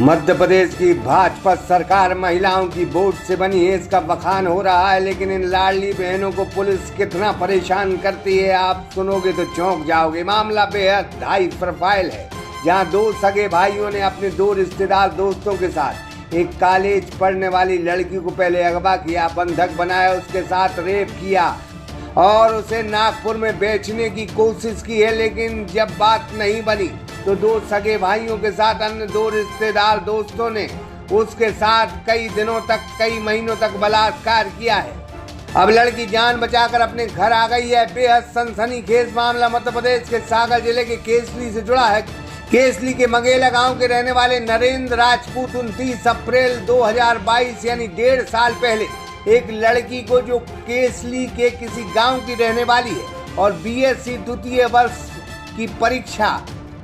मध्य प्रदेश की भाजपा सरकार महिलाओं की वोट से बनी है, इसका बखान हो रहा है। लेकिन इन लाडली बहनों को पुलिस कितना परेशान करती है, आप सुनोगे तो चौंक जाओगे। मामला बेहद हाई प्रोफाइल है, जहां दो सगे भाइयों ने अपने दो रिश्तेदार दोस्तों के साथ एक कॉलेज पढ़ने वाली लड़की को पहले अगवा किया, बंधक बनाया, उसके साथ रेप किया और उसे नागपुर में बेचने की कोशिश की है। लेकिन जब बात नहीं बनी तो दो सगे भाइयों के साथ अन्य दो रिश्तेदार दोस्तों ने उसके साथ कई दिनों तक, कई महीनों तक बलात्कार किया है। अब लड़की जान बचाकर अपने घर आ गई है। बेहद सनसनीखेज मामला मध्य प्रदेश के सागर जिले के केसली से जुड़ा है। केसली के मंगेला गांव के रहने वाले नरेंद्र राजपूत 29 अप्रैल 2022 यानी 1.5 साल पहले एक लड़की को, जो केसली के किसी गांव की रहने वाली है और बीएससी द्वितीय वर्ष की परीक्षा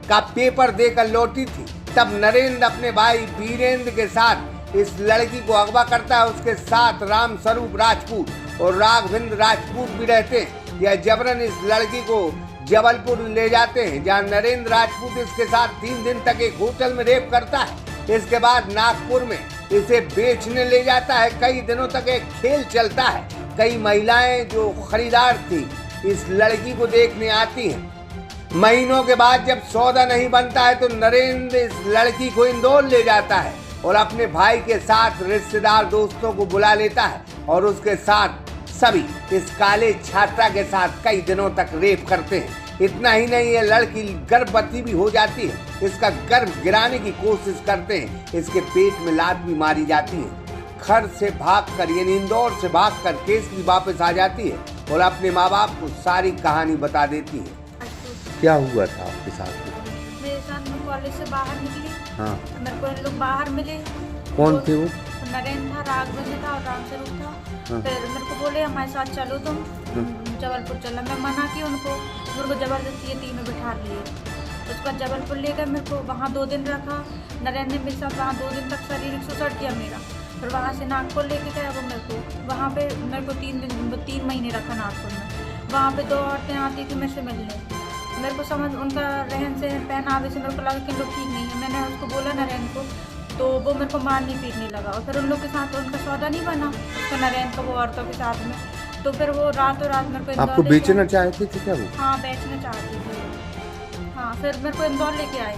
का पेपर देकर लौटी थी, तब नरेंद्र अपने भाई वीरेंद्र के साथ इस लड़की को अगवा करता है। उसके साथ राम स्वरूप राजपूत और राघवेंद्र राजपूत भी रहते हैं। यह जबरन इस लड़की को जबलपुर ले जाते हैं, जहां नरेंद्र राजपूत इसके साथ 3 दिन तक एक होटल में रेप करता है। इसके बाद नागपुर में इसे बेचने ले जाता है। कई दिनों तक एक खेल चलता है। कई महिलाएं जो खरीदार थी इस लड़की को देखने आती हैं। महीनों के बाद जब सौदा नहीं बनता है तो नरेंद्र इस लड़की को इंदौर ले जाता है और अपने भाई के साथ रिश्तेदार दोस्तों को बुला लेता है और उसके साथ सभी इस कॉलेज छात्रा के साथ कई दिनों तक रेप करते हैं। इतना ही नहीं, ये लड़की गर्भवती भी हो जाती है। इसका गर्भ गिराने की कोशिश करते हैं। इसके पेट में लात भी मारी जाती है। घर से भागकर, यानी इंदौर से भागकर केसली वापस आ जाती है और अपने माँ बाप को सारी कहानी बता देती है। क्या हुआ था आपके साथ में? मेरे साथ में कॉलेज से बाहर निकली। हाँ। मेरे को लोग बाहर मिले। कौन थे वो? नरेंद्र था, राघवेंद्र था और राम स्वरूप था। हाँ। फिर मेरे को बोले हमारे साथ चलो तुम जबलपुर चला। मैं मना की उनको। मेरे को जबरदस्ती ये तीनों बिठा लिए। उसके बाद जबलपुर ले गए, मेरे को वहाँ 2 दिन रखा। नरेंद्र ने मेरे साथ वहाँ 2 दिन तक शारीरिक शोषण किया मेरा। फिर वहाँ से नागपुर लेके गया वो मेरे को। वहाँ पे मेरे को 3 महीने रखा नागपुर में। वहाँ पे 2 औरतें आती थी मेरे से मिलने। मेरे को समझ उनका रहन सहन पहनावे से मेरे को लगा कि लोग ठीक नहीं है। मैंने उसको बोला नरेंद्र को, तो वो मेरे को मारने पीटने लगा। और फिर उन लोग के साथ उनका सौदा नहीं बना, उसका नरेंद्र का वो औरतों के साथ में। तो फिर वो रातों रात मेरे को आपको बेचना चाहते थे क्या वो? हाँ, बेचना चाहती थी। हाँ, फिर मेरे को इंदौर लेके आए।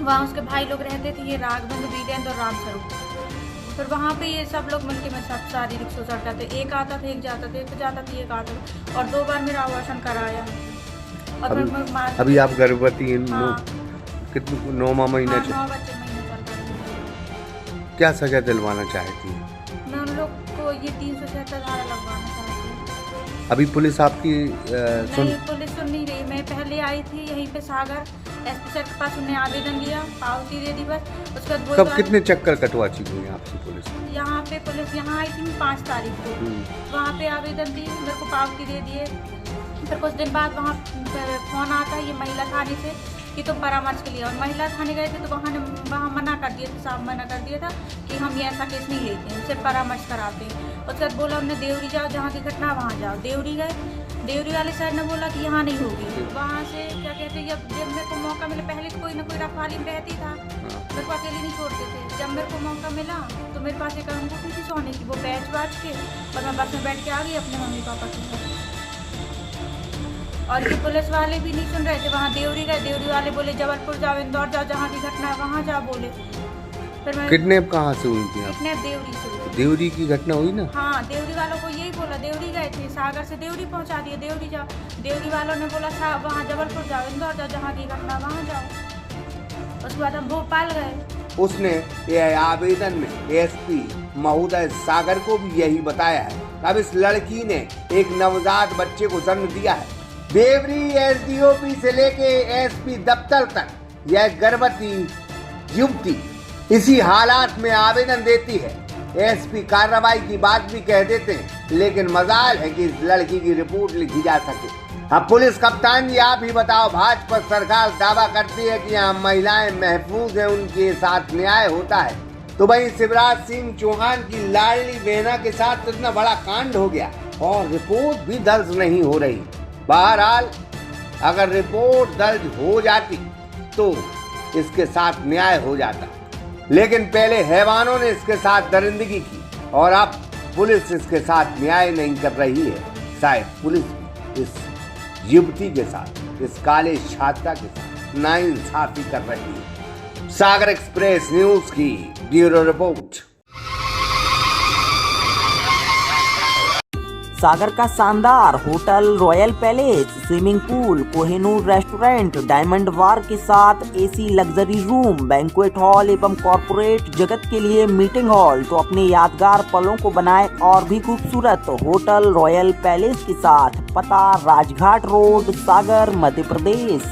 वहाँ उसके भाई लोग रहते थे, ये राघवेंद्र, वीरेंद्र और राम स्वरूप। फिर वहाँ पे ये सब लोग मिलके मेरे साथ शारीरिक शोषण करते। एक आता था, एक जाता था, एक जाता था, एक आता था। और 2 बार मेरा अबॉर्शन कराया। और अभी आप गर्भवती हैं? हाँ। कितने 9वां महीना? हाँ, 9 बच्चे महीने चल रहा है। क्या सजा दिलवाना चाहती हैं? मैं उन लोग को ये 376 धारा लगवाना चाहती हूँ। अभी पुलिस आपकी नहीं, पुलिस सुन नहीं रही। मैं पहले आई थी यहीं पे सागर एसपी सर के पास, उन्हें आवेदन दिया, पावती दे दी बस। उसके बाद कब कितने चक्कर कटवा चुकी है आपसे पुलिस? यहाँ पे पुलिस यहाँ आई थी 5 तारीख को। वहाँ पे आवेदन दी, मेरे को पावती दे दिए। फिर कुछ दिन बाद वहाँ फोन आता है ये महिला थाने से कि तुम परामर्श के लिए। और महिला थाने गए थे तो वहाँ मना कर दिया था, साफ मना कर दिया था कि हम ये ऐसा केस नहीं लेते हैं, सिर्फ परामर्श कराते हैं। उसके बाद बोला उन्होंने देवरी जाओ, जहाँ की घटना वहाँ जाओ। देवरी गए, देवरी वाले सर ने बोला कि यहाँ नहीं होगी। वहाँ से क्या कहते हैं, जब मेरे को मौका मिला, पहले कोई ना कोई रखवाली में रहती था, मेरे को अकेले नहीं छोड़ते थे। जब मेरे को मौका मिला तो मेरे पास एक अंगूठी थी सोने की, वो बेच बाच के और मैं बस में बैठ के आ गई अपने मम्मी पापा के साथ। और ये पुलिस वाले भी नहीं सुन रहे थे। वहाँ देवरी गए, देवरी वाले बोले जबलपुर जाओ, इंदौर जाओ, जहाँ की घटना है वहाँ जाओ बोले। फिर मैं किडनैप कहाँ से हुई थी? किडनैप देवरी से हुई। देवरी की घटना हुई ना? हाँ, देवरी वालों को यही बोला। देवरी गए थे, सागर से देवरी पहुँचा दिए, देवरी जाओ। देवरी वालों ने बोला वहाँ जबलपुर जाओ, इंदौर जाओ, जहाँ की घटना वहाँ जाओ। उसके बाद हम भोपाल गए। उसने यह आवेदन में एसपी महोदय सागर को भी यही बताया है। अब इस लड़की ने एक नवजात बच्चे को जन्म दिया है। देवरी एसडीओपी से लेके एसपी दफ्तर तक यह गर्भवती युवती इसी हालात में आवेदन देती है। एसपी कार्रवाई की बात भी कह देते हैं, लेकिन मजाल है कि इस लड़की की रिपोर्ट लिखी जा सके। अब पुलिस कप्तान जी, आप ही बताओ, भाजपा सरकार दावा करती है कि यहाँ महिलाएं महफूज हैं, उनके साथ न्याय होता है, तो वहीं शिवराज सिंह चौहान की लाडली बहना के साथ इतना बड़ा कांड हो गया और रिपोर्ट भी दर्ज नहीं हो रही। बहरहाल अगर रिपोर्ट दर्ज हो जाती तो इसके साथ न्याय हो जाता। लेकिन पहले हैवानों ने इसके साथ दरिंदगी की और अब पुलिस इसके साथ न्याय नहीं कर रही है। शायद पुलिस भी इस युवती के साथ, इस काले छात्रा के साथ नाइंसाफी कर रही है। सागर एक्सप्रेस न्यूज की ब्यूरो रिपोर्ट। सागर का शानदार hotel Royal Palace, swimming pool, Kohinoor restaurant, diamond bar के साथ AC luxury room, banquet hall एवं कॉर्पोरेट जगत के लिए मीटिंग हॉल, तो अपने यादगार पलों को बनाए और भी खूबसूरत। होटल रॉयल पैलेस के साथ पता राजघाट रोड, सागर, मध्य प्रदेश।